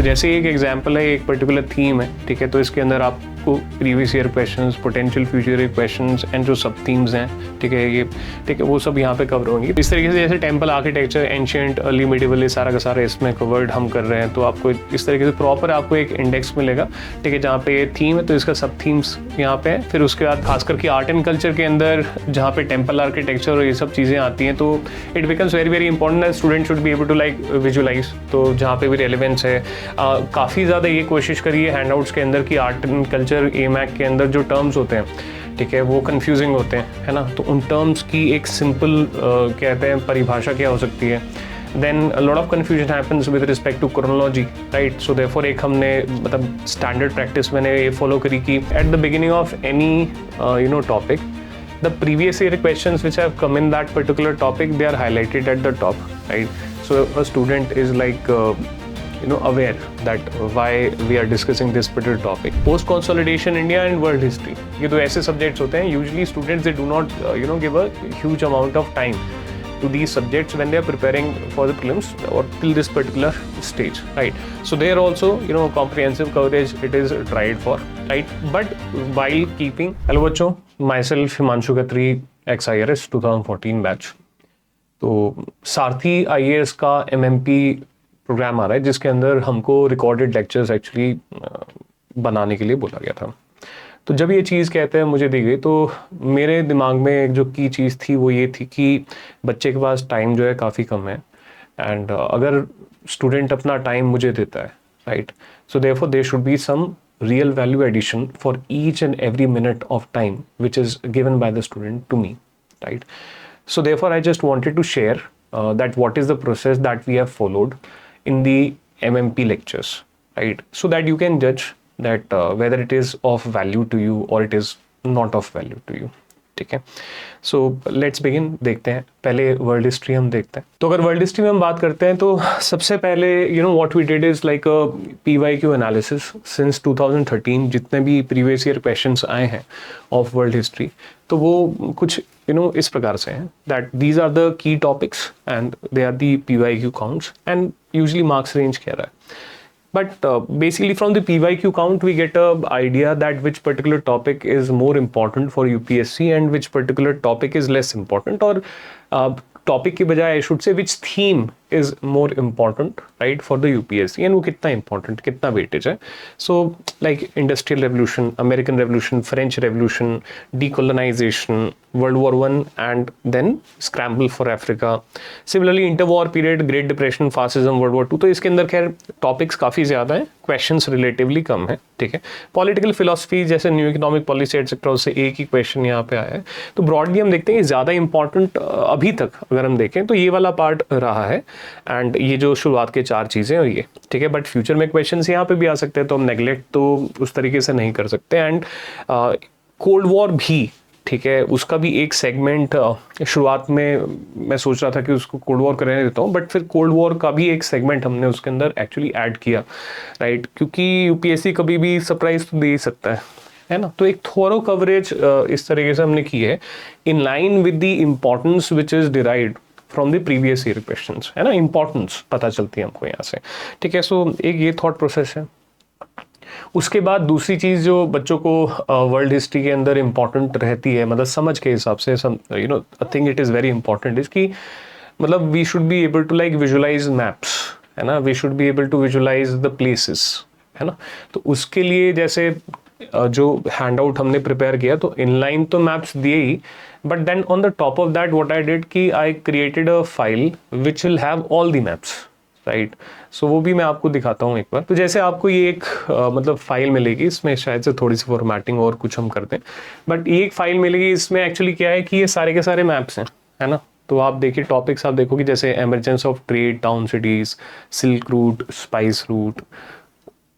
जैसे एक एग्जांपल है, एक पर्टिकुलर थीम है, ठीक है, तो इसके अंदर आपको previous year questions, potential future year questions and जो सब थीम्स हैं, ठीक है, वो सब यहाँ पे कवर होंगी। इस तरीके से जैसे temple architecture, ancient, early medieval, ये सारा का सारा इसमें कवर्ड हम कर रहे हैं। तो आपको इस तरीके से प्रॉपर आपको एक इंडेक्स मिलेगा, ठीक है, जहाँ पे थीम है तो इसका सब थीम्स यहाँ पे है। फिर उसके बाद खास करके आर्ट एंड कल्चर के अंदर जहाँ पे टेम्पल आर्किटेक्चर और ये सब चीज़ें आती हैं, तो it becomes very very important that student should be able to like visualise. तो जहाँ पे भी रेलिवेंस है, काफ़ी ज़्यादा ये कोशिश करिए हैंडआउट्स के अंदर कि आर्ट एंड कल्चर एमैक के अंदर जो टर्म्स होते हैं, ठीक है, वो कंफ्यूजिंग होते हैं, है ना, तो उन टर्म्स की एक सिंपल कहते हैं परिभाषा क्या हो सकती है। Then a lot of confusion happens with respect to chronology, right? So therefore एक हमने मतलब standard practice मैंने ये follow करी कि at the beginning of any topic, the previous year questions which have come in that particular topic, they are highlighted at the top, right? So a student is like aware that why we are discussing this particular topic. Post consolidation India and world history, ये तो ऐसे subjects होते हैं, usually students they do not give a huge amount of time to these subjects when they are preparing for the prelims or till this particular stage, right? So there also comprehensive coverage it is tried for, right? But while keeping, hello बच्चों, myself Himanshu Khatri, ex-IRS 2014 batch। तो सारथी IAS का MMP programme आ रहा है जिसके अंदर हमको recorded lectures actually बनाने के लिए बोला गया था। तो जब ये चीज़ कहते हैं मुझे दी गई, तो मेरे दिमाग में एक जो की चीज़ थी वो ये थी कि बच्चे के पास टाइम जो है काफ़ी कम है, एंड अगर स्टूडेंट अपना टाइम मुझे देता है, right, so therefore there should be some real value addition for each and every minute of time which is given by the student to me, right. So therefore I just wanted to share that what is the process that we have followed in the MMP lectures, right? So that you can judge that whether it is of value to you or it is not of value to you, ठीक है। So let's begin, देखते हैं पहले world history हम देखते हैं। तो अगर वर्ल्ड हिस्ट्री में हम बात करते हैं तो सबसे पहले what we did is like a PYQ analysis since 2013। जितने भी प्रीवियस ईयर क्वेश्चंस आए हैं ऑफ वर्ल्ड हिस्ट्री, तो वो कुछ इस प्रकार से हैं that these are the key topics and they are the PYQ counts and usually marks range कह रहा है। But basically from the PYQ count we get a idea that which particular topic is more important for UPSC and which particular topic is less important, or topic की बजाय I should say which theme is more important, right, for the UPSC and वो कितना important, कितना weightage है। So like industrial revolution, American revolution, French revolution, decolonization, World War I and then scramble for Africa, similarly interwar period, Great Depression, fascism, World War II। तो इसके अंदर खैर topics काफ़ी ज़्यादा हैं, क्वेश्चंस रिलेटिवली कम है, ठीक है। पॉलिटिकल फिलोसफी जैसे न्यू इकोनॉमिक पॉलिसी एटसेट्रा, उससे एक ही क्वेश्चन यहाँ पे आया है। तो ब्रॉडली हम देखते हैं कि ज़्यादा इंपॉर्टेंट अभी तक अगर हम देखें तो ये वाला पार्ट रहा है, एंड ये जो शुरुआत के 4 चीज़ें और ये, ठीक है। बट फ्यूचर में क्वेश्चंस यहाँ पे भी आ सकते हैं, तो हम नेगलेक्ट तो उस तरीके से नहीं कर सकते। एंड कोल्ड वॉर भी, ठीक है, उसका भी एक सेगमेंट शुरुआत में मैं सोच रहा था कि उसको कोल्ड वॉर करने देता हूँ, बट फिर कोल्ड वॉर का भी एक सेगमेंट हमने उसके अंदर एक्चुअली ऐड किया, राइट, क्योंकि UPSC कभी भी सरप्राइज तो दे ही सकता है ना। तो एक थोरो कवरेज इस तरीके से हमने की है इन line with the importance which is derived from the previous year questions, है ना, इंपॉर्टेंस पता चलती है हमको यहाँ से, ठीक है। सो एक ये थॉट प्रोसेस है। उसके बाद दूसरी चीज़ जो बच्चों को वर्ल्ड हिस्ट्री के अंदर इम्पॉर्टेंट रहती है, मतलब समझ के हिसाब से, I think it is very important is कि मतलब we should be able to like visualise maps, है ना, we should be able to visualise the places, है ना। तो उसके लिए जैसे जो हैंड आउट हमने प्रिपेयर किया, तो इनलाइन तो मैप्स दिए ही, but then on the top of that what I did कि I created a file which will have all the maps, right. So वो भी मैं आपको दिखाता हूँ एक बार। तो जैसे आपको ये एक मतलब फाइल मिलेगी, इसमें शायद से थोड़ी सी फॉर्मेटिंग और कुछ हम करते हैं, बट ये एक फाइल मिलेगी, इसमें एक्चुअली क्या है कि ये सारे के सारे मैप्स हैं, है ना। तो आप देखिए टॉपिक्स आप देखोगे जैसे emergence of trade, town cities, silk route, spice route,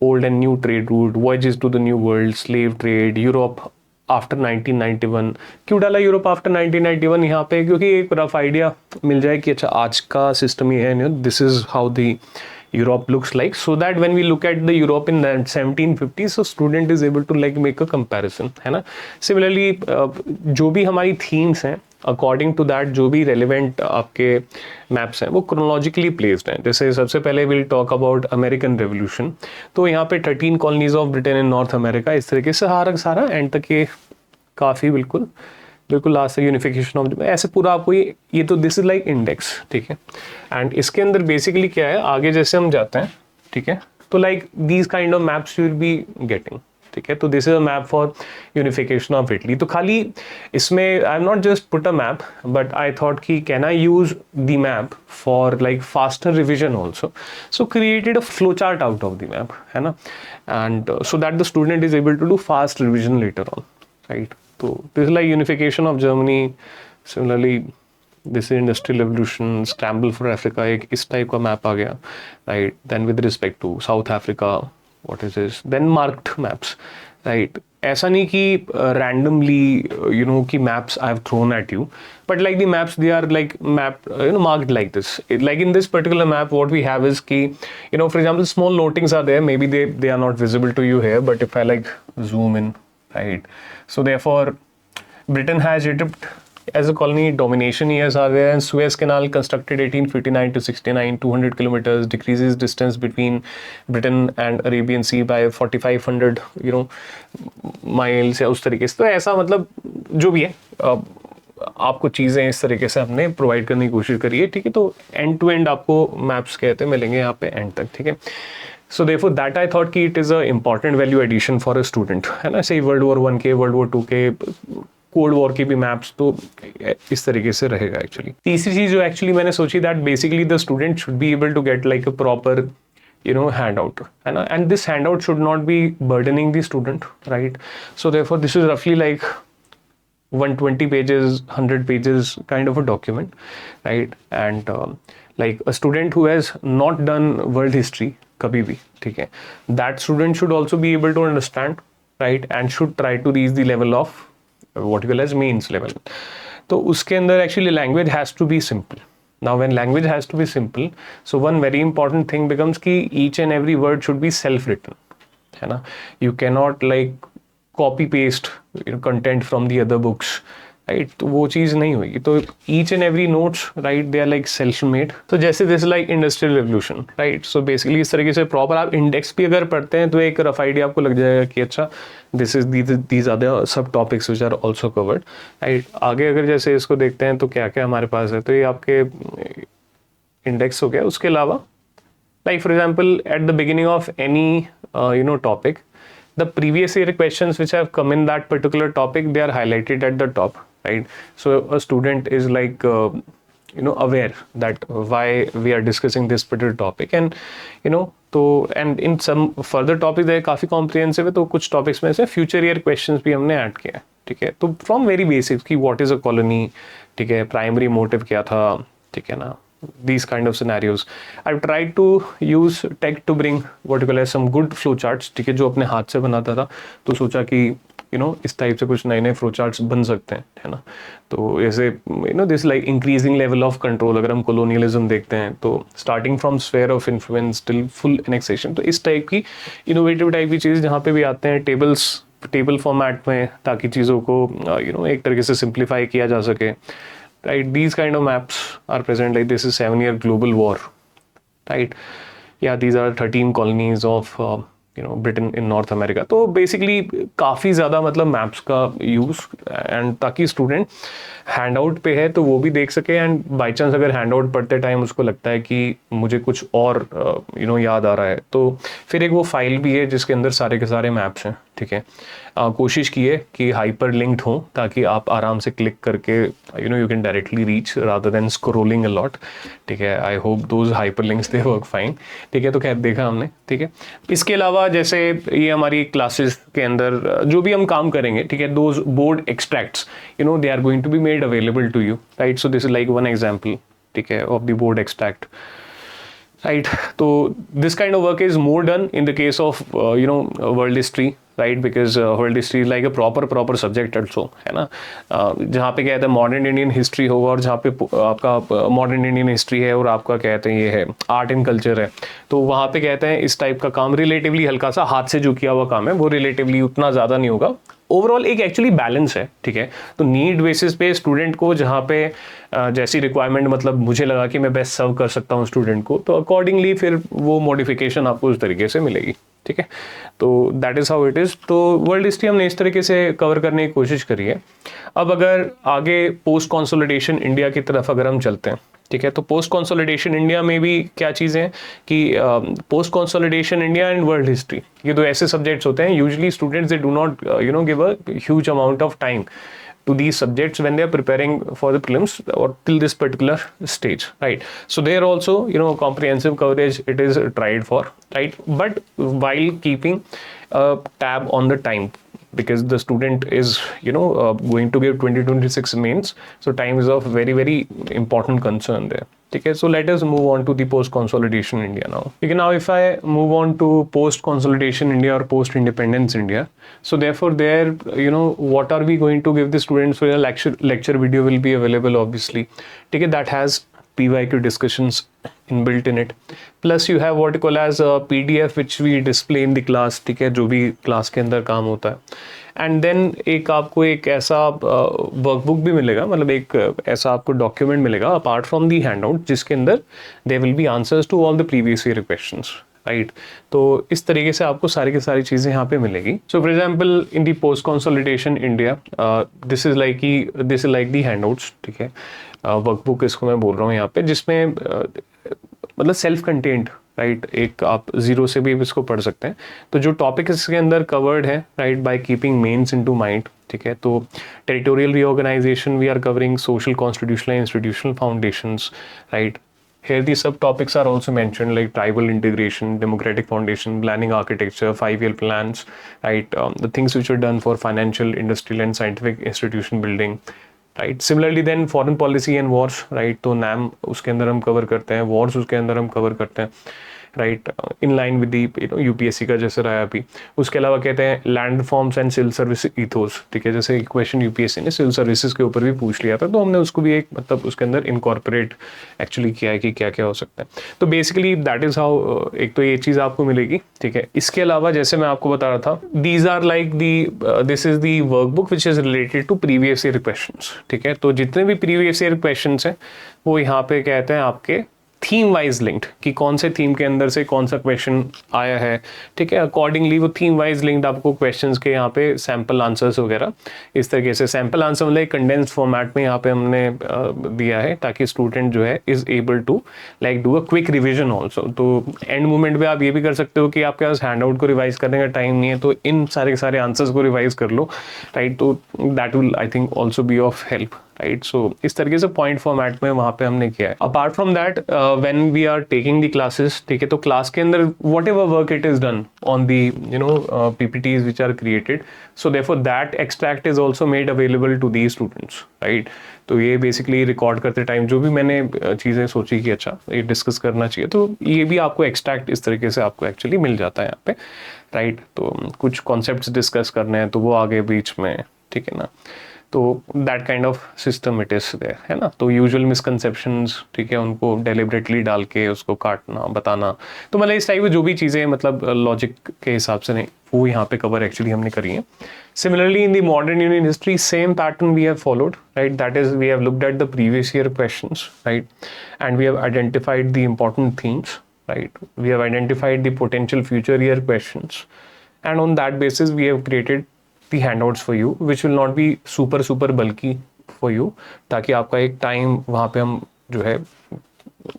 old and new trade route, voyages to the new world, slave trade, Europe after 1991। क्यों डाला यूरोप आफ्टर 1991 यहाँ पे? क्योंकि एक रफ आइडिया मिल जाए कि अच्छा आज का सिस्टम ये है, this is how the Europe looks like, so that when we look at the Europe in the 1750s, so student is able to like make a comparison, है ना। Similarly जो भी हमारी themes हैं अकॉर्डिंग टू दैट जो भी relevant आपके maps हैं वो क्रोनोलॉजिकली प्लेस्ड हैं। जैसे सबसे पहले will talk about American revolution, तो यहाँ पे 13 colonies of Britain in north America, इस तरीके से सारा एंड तक ये काफ़ी बिल्कुल लास्ट से यूनिफिकेशन ऑफ, ऐसे पूरा आपको ये तो दिस इज लाइक इंडेक्स, ठीक है। एंड इसके अंदर बेसिकली क्या है, आगे जैसे हम जाते हैं, ठीक है, तो like these kind of maps you will be getting, ठीक है। तो this is a map for unification of Italy. तो खाली इसमें I am not just put a map, but I thought कि can I use the map for like faster revision also, so created a flow chart out of the map, है ना, and so that the student is able to do fast revision letter on, right. तो this is like unification of Germany, similarly this is industrial revolution, scramble for Africa, एक इस type का map आ गया, right. Then with respect to South Africa, what is this, then marked maps, right? ऐसा नहीं कि randomly you know कि maps I have thrown at you, but like the maps they are like map marked like this. Like in this particular map what we have is कि for example small notings are there, maybe they are not visible to you here, but if I like zoom in, right, so therefore Britain has Egypt as a colony, domination years are there, and Suez Canal constructed 1859 to 69, 200 kilometers, decreases distance between Britain and Arabian Sea by 4500 miles या उस तरीके से। तो ऐसा मतलब जो भी है आपको चीज़ें इस तरीके से हमने प्रोवाइड करने की कोशिश करी है, ठीक है। तो एंड टू एंड आपको मैप्स कहते हैं मिलेंगे यहाँ पे एंड तक, ठीक है। सो therefore that I thought कि it is a important value addition for a student, है ना। से World War I के, World War II के, कोल्ड वॉर के भी मैप्स, तो इस तरीके से रहेगा एक्चुअली। तीसरी चीज जो एक्चुअली मैंने सोची, that basically the student should be able to get like a proper handout, है ना, and this handout should not be burdening the student, right. So therefore this is रफली like 120 pages, 100 pages kind of a document, right? And like a student who has not done world history कभी भी, ठीक है, that student should also be able to understand, right, and should try to reach the level of what you call as means level. तो उसके अंदर actually language has to be simple. Now when language has to be simple, so one very important thing becomes कि each and every word should be self written, है ना। You cannot like copy paste content from the other books, right, तो वो चीज़ नहीं होगी। तो each and every notes, right, they are like self made. तो जैसे this like industrial revolution, right, so basically इस तरीके से प्रॉपर आप इंडेक्स भी अगर पढ़ते हैं तो एक रफ आइडिया आपको लग जाएगा कि अच्छा this is these are the सब topics which are also covered, right. आगे अगर जैसे इसको देखते हैं तो क्या क्या हमारे पास है, तो ये आपके इंडेक्स हो गया। उसके अलावा like for example at the beginning of any topic, the previous year questions which have come in that particular topic, they are highlighted at the top, right? So a student is like aware that why we are discussing this particular topic, and तो and in some further topics they काफ़ी comprehensive है, तो कुछ topics में से future year questions भी हमने add किया है, ठीक है। तो from very basic कि what is a colony, ठीक है, primary motive क्या था, ठीक है ना, these kind of scenarios. I've tried to use tech to bring what you call as some good flow charts, ठीक है, जो अपने हाथ से बनाता था, तो सोचा कि इस टाइप से कुछ नए नए फ्लो चार्ट्स बन सकते हैं, है ना। तो ऐसे this like increasing level of control, अगर हम कोलोनियलिज्म देखते हैं तो starting from sphere of influence till full annexation, तो इस टाइप की इनोवेटिव टाइप की चीज़ जहाँ पे भी आते हैं टेबल फॉर्मेट में, ताकि चीज़ों को एक तरीके से सिंप्लीफाई किया जा सके, right? These kind of maps are present, like this is 7-year global war, right? Yeah, these are 13 colonies of Britain in North America. तो basically काफ़ी ज़्यादा मतलब मैप्स का यूज़, एंड ताकि स्टूडेंट हैंड आउट पे है तो वो भी देख सके, एंड बाई चांस अगर हैंड आउट पढ़ते टाइम उसको लगता है कि मुझे कुछ और याद आ रहा है, तो फिर एक वो फाइल भी है जिसके अंदर सारे के सारे मैप्स हैं, ठीक है। कोशिश की है कि हाइपर लिंक्ड हो, ताकि आप आराम से क्लिक करके you can directly reach rather than scrolling a lot, ठीक है। I hope those hyper links they work fine, ठीक है। तो खैर देखा हमने, ठीक है। इसके अलावा जैसे ये हमारी क्लासेस के अंदर जो भी हम काम करेंगे, ठीक है, those board extracts they are going to be made available to you, right. So this is like one example, ठीक है, of the board extract, right? तो this kind of work is more done in the case of world history, right? Because world history is like a proper subject also, है ना। जहाँ पे कहते हैं modern Indian history होगा, और जहाँ पे आपका मॉडर्न इंडियन हिस्ट्री है और आपका कहते हैं ये है आर्ट एंड कल्चर है, तो वहाँ पे कहते हैं इस टाइप का काम रिलेटिवली हल्का सा हाथ से जो किया हुआ काम है वो रिलेटिवली उतना ज़्यादा नहीं होगा, ओवरऑल एक एक्चुअली बैलेंस है, ठीक है। तो नीड बेसिस पे स्टूडेंट को जहाँ पे जैसी रिक्वायरमेंट मतलब मुझे लगा कि मैं बेस्ट सर्व कर सकता हूँ स्टूडेंट को, तो अकॉर्डिंगली फिर वो मॉडिफिकेशन आपको उस तरीके से मिलेगी, ठीक है। तो that is how it is. तो वर्ल्ड हिस्ट्री हमने इस तरीके से कवर करने की कोशिश करी है। अब अगर आगे पोस्ट कंसोलिडेशन इंडिया की तरफ अगर हम चलते हैं, ठीक है, तो पोस्ट कंसोलिडेशन इंडिया में भी क्या चीज़ें हैं कि post consolidation India and world history, ये दो ऐसे सब्जेक्ट्स होते हैं usually students they do not give a huge amount of time to these subjects when they are preparing for the prelims or till this particular stage, right? So there also, comprehensive coverage it is tried for, right? But while keeping a tab on the time, because the student is going to give 2026 mains, so time is of very very important concern there. Okay, so let us move on to the post consolidation India now. Okay, now if I move on to post consolidation India or post independence India, so therefore there what are we going to give the students? So a lecture video will be available obviously, okay, that has PYQ discussions inbuilt in it, plus you have what you call as a PDF which we display in the class, ठीक है, जो भी class के अंदर काम होता है। And then एक आपको एक ऐसा वर्कबुक भी मिलेगा, मतलब एक ऐसा आपको डॉक्यूमेंट मिलेगा अपार्ट फ्रॉम दी हैंडआउट, जिसके अंदर there will be answers to all the previous year questions, right. तो इस तरीके से आपको सारी की सारी चीज़ें यहाँ पे मिलेगी। So for example in the post consolidation India, this is like the handouts, ठीक है, वर्कबुक इसको मैं बोल रहा हूँ यहाँ पे, जिसमें मतलब सेल्फ कंटेंट, राइट, एक आप जीरो से भी इसको पढ़ सकते हैं। तो जो टॉपिक इसके अंदर कवर्ड है, right, by keeping mains into mind, ठीक है, तो territorial reorganisation we are covering, social constitutional institutional foundations, right. Here the subtopics are also mentioned like tribal integration, democratic foundation, planning architecture, 5-year plans, right, the things which are done for financial, industrial and scientific institution building, राइट। Similarly then foreign policy and wars, right, तो नैम उसके अंदर हम cover करते हैं, Wars उसके अंदर हम कवर करते हैं, right, in line with the UPSC का जैसे रहा अभी। उसके अलावा कहते हैं land forms and civil service ethos, ठीक है, जैसे क्वेश्चन यूपीएससी ने सिविल सर्विसेज के ऊपर भी पूछ लिया था, तो हमने उसको भी एक मतलब उसके अंदर इनकॉर्पोरेट एक्चुअली किया है कि क्या क्या हो सकता है। तो बेसिकली दैट इज हाउ एक तो ये चीज़ आपको मिलेगी, ठीक है। इसके अलावा जैसे मैं आपको बता रहा था, these are like this is the workbook which is related to previous year questions, ठीक है। तो जितने भी प्रीवियस ईयर क्वेश्चंस हैं वो यहाँ पे कहते हैं आपके थीम वाइज लिंक्ड, कि कौन से थीम के अंदर से कौन सा क्वेश्चन आया है, ठीक है। अकॉर्डिंगली वो थीम वाइज लिंक्ड आपको क्वेश्चंस के यहाँ पे सैम्पल आंसर्स वगैरह इस तरीके से सैम्पल आंसर मतलब कंडेंस्ड फॉर्मेट में यहाँ पे हमने दिया है, ताकि स्टूडेंट जो है is able to like do a quick revision also. तो एंड मोमेंट पे आप ये भी कर सकते हो कि आपके पास हैंड आउट को रिवाइज करने का टाइम नहीं है, तो इन सारे के सारे आंसर्स को रिवाइज कर लो, राइट। तो that will I think also be of help, right. So इस तरीके से पॉइंट फॉर्मेट में वहाँ पे हमने किया है। Apart from that when we are taking the classes, ठीक है, तो क्लास के अंदर whatever work it is done on the PPTs which are created, so therefore that extract is also made available to the students, right. तो ये basically record करते time जो भी मैंने चीज़ें सोची कि अच्छा ये डिस्कस करना चाहिए, तो ये भी आपको एक्सट्रैक्ट इस तरीके से आपको एक्चुअली मिल जाता है यहाँ पे, राइट। तो कुछ कॉन्सेप्ट्स डिस्कस करने हैं तो वो आगे बीच में, ठीक है ना। तो that kind of system it is there, है ना। तो यूजुअल मिसकंसेप्शंस, ठीक है, उनको डेलिबरेटली डाल के उसको काटना, बताना, तो मतलब इस टाइप की जो भी चीज़ें मतलब लॉजिक के हिसाब से नहीं, वो यहाँ पे कवर एक्चुअली हमने करी है। Similarly in the modern Indian history same pattern we have followed, right, that is we have looked at the previous year questions, right, and we have identified the important themes, right, we have identified the potential future year questions, and on that basis we have created the handouts for you which will not be super bulky for you, ताकि आपका एक time वहाँ पे हम जो है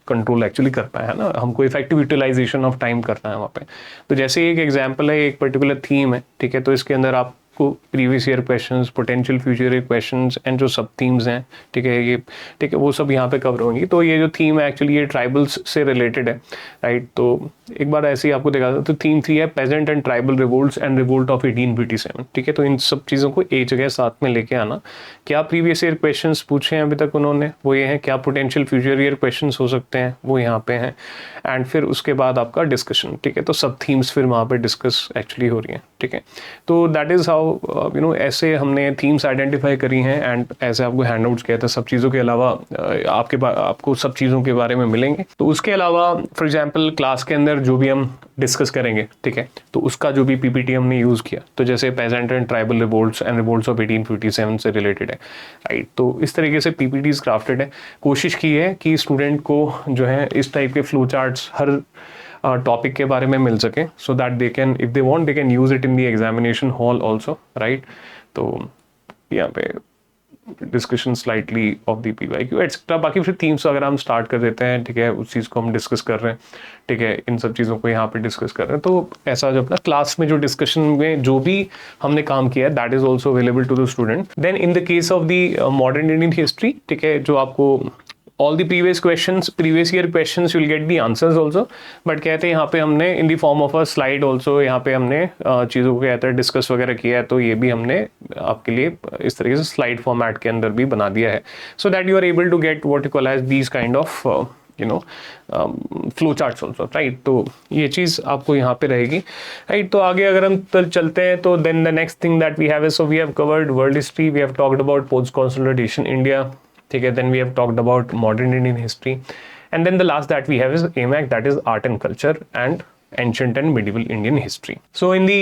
control actually कर पाए, है ना, हमको इफेक्टिव यूटिलाइजेशन ऑफ टाइम करना है वहाँ पे। तो जैसे एक एग्जांपल है, एक पर्टिकुलर थीम है, ठीक है, तो इसके अंदर आप को previous year questions, potential future year questions and जो सब थीम्स हैं, ठीक है, ये ठीक है वो सब यहाँ पे कवर होंगी। तो ये जो थीम है एक्चुअली ये ट्राइबल्स से रिलेटेड है, राइट। तो एक बार ऐसे ही आपको दिखा दो, तो थीम 3 है peasant and tribal revolts and revolt of 1857, ठीक है। तो इन सब चीज़ों को एक जगह साथ में लेके आना, क्या प्रीवियस ईयर क्वेश्चंस पूछे हैं अभी तक उन्होंने, वो ये हैं, क्या पोटेंशियल फ्यूचर ईयर क्वेश्चंस हो सकते हैं, वो यहाँ पे हैं, एंड फिर उसके बाद आपका डिस्कशन, ठीक है। तो सब थीम्स फिर वहाँ पे डिस्कस एक्चुअली हो रही हैं, ठीक है। तो दैट इज़ हाउ ऐसे हमने थीम्स आइडेंटिफाई करी हैं, एंड ऐसे आपको हैंडआउट्स कहते हैं। सब चीज़ों के अलावा आपको सब चीज़ों के बारे में मिलेंगे। तो उसके अलावा फॉर एग्जांपल क्लास के अंदर पर जो भी हम डिस्कस करेंगे, ठीक है, तो उसका जो भी पीपीटी हमने यूज़ किया, तो जैसे peasant and tribal revolts and revolts of 1857 से रिलेटेड है, राइट। तो इस तरीके से पीपीटीज क्राफ्टेड है। कोशिश की है कि स्टूडेंट को जो है इस टाइप के फ्लो चार्ट्स हर टॉपिक के बारे में मिल सके, so that they can, if they want, they can use it in the examination hall also, right. तो यहाँ पे discussion slightly of the PYQ etcetera. बाकी फिर थीम्स अगर हम स्टार्ट कर देते हैं, ठीक है, उस चीज़ को हम डिस्कस कर रहे हैं, ठीक है, इन सब चीज़ों को यहाँ पे डिस्कस कर रहे हैं। तो ऐसा जो अपना क्लास में जो डिस्कशन में जो भी हमने काम किया है, that is also available to the student. Then in the case of the modern Indian history, ठीक है, जो आपको all the previous year questions you'll get the answers also, but कहते हैं यहाँ पे हमने in the form of a slide also यहाँ पे हमने चीज़ों को कहते हैं डिस्कस वगैरह किया है, तो ये भी हमने आपके लिए इस तरीके से स्लाइड फॉर्मेट के अंदर भी बना दिया है, so that you are able to get what you call as these kind of flow charts also, right. तो ये चीज़ आपको यहाँ पे रहेगी, राइट। तो आगे अगर हम चलते हैं तो then the next thing that we have is, so we have covered world history, we have talked about post consolidation India, ठीक है, then we have talked about modern Indian history, and then the last that we have is AMAC, that is art and culture and ancient and medieval Indian history. So in the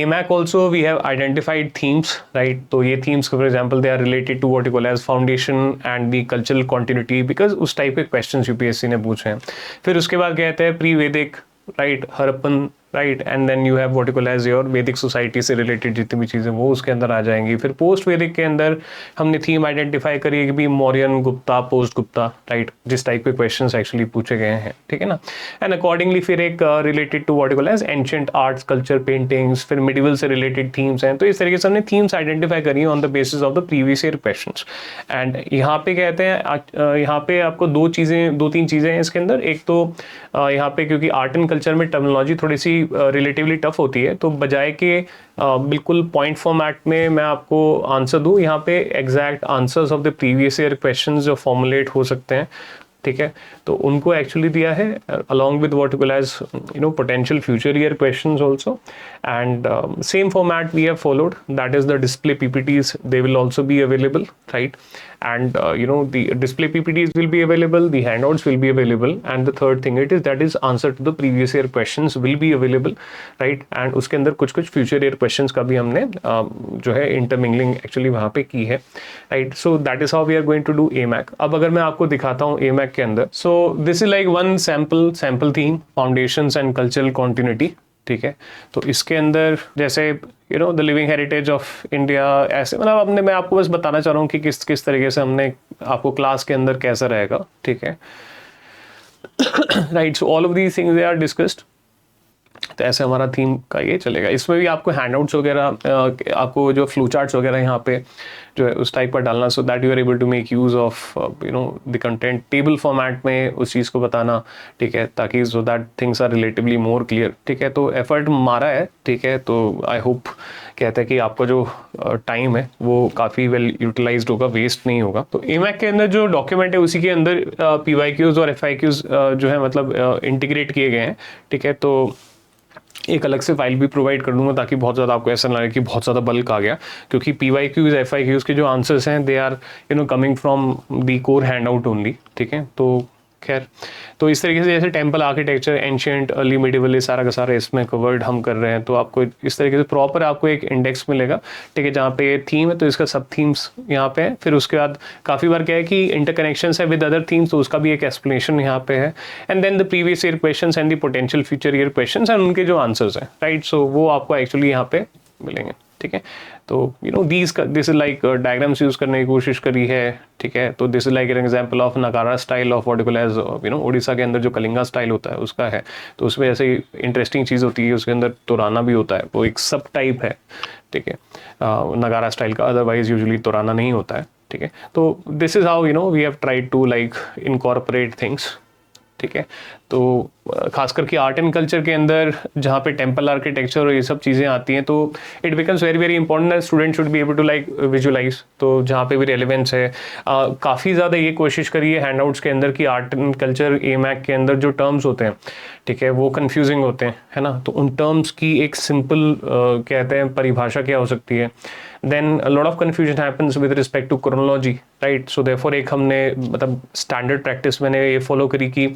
AMAC also we have identified themes, right? So ये themes for example they are related to what you call as foundation and the cultural continuity, because उस type के questions UPSC ने पूछे हैं। फिर उसके बाद कहते हैं pre Vedic, right, Harappan, right, and then you have what you call as your Vedic society से रिलेटेड जितनी भी चीज़ें वो उसके अंदर आ जाएंगी। फिर पोस्ट वैदिक के अंदर हमने थीम आइडेंटिफाई करी है कि भी मौर्यन, गुप्ता, पोस्ट गुप्ता, राइट, जिस टाइप के क्वेश्चंस एक्चुअली पूछे गए हैं, ठीक है ना। एंड अकॉर्डिंगली फिर एक related to what you call as ancient arts, culture, paintings, फिर मिडिवल से रिलेटेड थीम्स हैं। तो इस तरीके से हमने थीम्स आइडेंटिफाई करी on the basis of the previous year questions. And यहाँ पे कहते हैं यहाँ पे आपको दो तीन चीज़ें हैं इसके अंदर। एक तो यहाँ पे क्योंकि आर्ट एंड कल्चर में टर्मिनोलॉजी थोड़ी सी रिलेटिवली टफ होती है, तो बजाय के बिल्कुल पॉइंट फॉर्मेट में मैं आपको आंसर दूँ, यहाँ पे exact answers of the previous year questions जो फॉर्मुलेट हो सकते हैं, ठीक है, तो उनको एक्चुअली दिया है along with what you call as potential future year questions also. And same format we have followed, that is the display PPTs, they will also be available, right, and the display PPTs will be available, the handouts will be available, and the third thing it is that is answer to the previous year questions will be available, right, and उसके अंदर कुछ future year questions का भी हमने जो है intermingling actually वहाँ पे की है, right, so that is how we are going to do AMAC। अब अगर मैं आपको दिखाता हूँ AMAC के अंदर, so this is like one sample theme, foundations and cultural continuity, ठीक है। तो इसके अंदर जैसे the living heritage of India, ऐसे मतलब मैं आपको बस बताना चाह रहा हूँ कि किस तरीके से हमने आपको क्लास के अंदर कैसा रहेगा, ठीक है, right. So all of these things they are discussed. तो ऐसे हमारा थीम का ये चलेगा। इसमें भी आपको हैंडआउट्स वगैरह, आपको जो फ्लो चार्ट्स वगैरह यहाँ पे जो है उस टाइप का डालना, so that you are able to make use of the content table format में उस चीज़ को बताना, ठीक है, ताकि so that things are relatively more clear, ठीक है। तो एफर्ट मारा है, ठीक है, तो आई होप कहते हैं कि आपका जो टाइम है वो काफ़ी वेल यूटिलाइज्ड होगा, वेस्ट नहीं होगा। तो AMAC के अंदर जो डॉक्यूमेंट है उसी के अंदर PYQs और FIQs जो है मतलब इंटीग्रेट किए गए हैं, ठीक है। तो एक अलग से फाइल भी प्रोवाइड कर दूंगा ताकि बहुत ज़्यादा आपको ऐसा ना लगे कि बहुत ज़्यादा बल्क आ गया, क्योंकि PYQs FIQs के जो आंसर्स हैं they are coming from the core handout only, ठीक है। तो खैर, तो इस तरीके से जैसे temple architecture, ancient, early medieval, ये सारा का सारा इसमें कवर्ड हम कर रहे हैं। तो आपको इस तरीके से प्रॉपर आपको एक इंडेक्स मिलेगा, ठीक है, जहाँ पे थीम है तो इसका सब थीम्स यहाँ पे है। फिर उसके बाद काफ़ी बार क्या है कि इंटरकनेक्शन है विद अदर थीम्स, तो उसका भी एक एक्सप्लेनेशन यहाँ पे है। And then the previous year question and the potential future year question and उनके जो आंसर्स हैं, राइट। सो वो आपको एक्चुअली यहाँ पे मिलेंगे, ठीक है। तो this is like diagrams use करने की कोशिश करी है, ठीक है। तो this is like an example of Nagara style of what you call as Orissa के अंदर जो कलिंगा स्टाइल होता है उसका है। तो उसमें ऐसे इंटरेस्टिंग चीज़ होती है, उसके अंदर तोराना भी होता है, वो एक सब टाइप है, ठीक है, नगारा स्टाइल का। अदरवाइज यूजुअली तोराना नहीं होता है, ठीक है। तो this is how we have tried to like incorporate things, ठीक है। तो खास करके आर्ट एंड कल्चर के अंदर जहाँ पे टेम्पल आर्किटेक्चर और ये सब चीज़ें आती हैं, तो it becomes very very important that student should be able to like visualise. तो जहाँ पे भी रेलिवेंस है, काफ़ी ज़्यादा ये कोशिश करी है हैंडआउट्स के अंदर कि आर्ट एंड कल्चर AMAC के अंदर जो टर्म्स होते हैं, ठीक है, वो कन्फ्यूजिंग होते हैं, है ना। तो उन टर्म्स की एक सिंपल कहते हैं परिभाषा क्या हो सकती है। Then lot of confusion happens with respect to chronology, right. So therefore एक हमने मतलब स्टैंडर्ड प्रैक्टिस मैंने ये फॉलो करी कि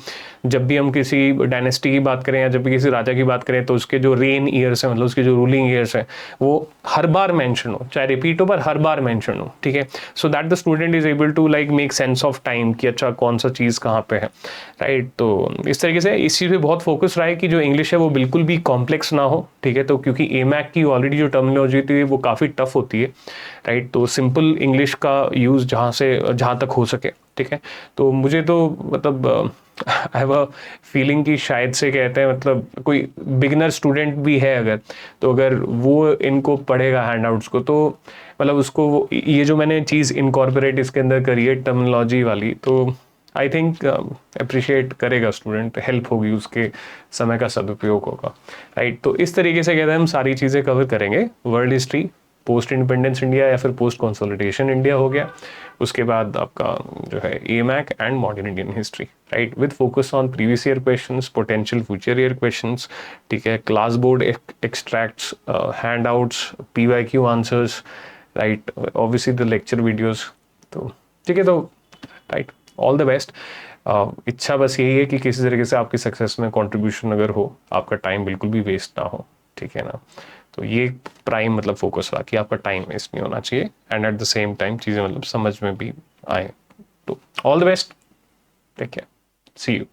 जब भी हम किसी डायनेस्टी की बात करें या जब भी किसी राजा की बात करें तो उसके जो रेन ईयर्स हैं, मतलब उसके जो रूलिंग ईयर्स हैं, वो हर बार मेंशन हो, चाहे रिपीट हो पर हर बार मेंशन हो, ठीक है, so that the student is able to like make sense of time कि अच्छा कौन सा चीज़ कहाँ पे है, राइट। तो इस तरीके से इस चीज़ पे बहुत फोकस रहा है कि जो इंग्लिश है वो बिल्कुल भी कॉम्प्लेक्स ना हो, ठीक है, तो क्योंकि एमैक की ऑलरेडी जो टर्मिनोलॉजी थी वो काफ़ी टफ होती है, राइट, तो सिंपल इंग्लिश का यूज़ जहाँ तक हो सके, ठीक है। तो मुझे तो मतलब आई हैव अ फीलिंग कि शायद से कहते हैं मतलब कोई बिगिनर स्टूडेंट भी है अगर, तो अगर वो इनको पढ़ेगा हैंडआउट्स को, तो मतलब उसको ये जो मैंने चीज़ इनकॉर्पोरेट इसके अंदर करी है टर्मिनोलॉजी वाली, तो आई थिंक अप्रिशिएट करेगा स्टूडेंट, हेल्प होगी उसके, समय का सदुपयोग होगा, राइट। तो इस तरीके से कहते हैं हम सारी चीज़ें कवर करेंगे। World history, post independence India या फिर पोस्ट कंसोलिडेशन इंडिया हो गया, उसके बाद आपका जो है एमैक and modern Indian history, right, with focus on previous year questions, potential future year questions, ठीक है, class board extracts, handouts, PYQ answers, right, obviously the lecture videos. तो ठीक है, तो राइट, ऑल द बेस्ट। इच्छा बस यही है कि किसी तरीके से आपकी सक्सेस में कंट्रीब्यूशन अगर हो, आपका टाइम बिल्कुल भी वेस्ट ना हो, ठीक है ना। तो ये प्राइम मतलब फोकस रहा कि आपका टाइम वेस्ट नहीं होना चाहिए and at the same time चीज़ें मतलब समझ में भी आए। तो all the best, take care, see you.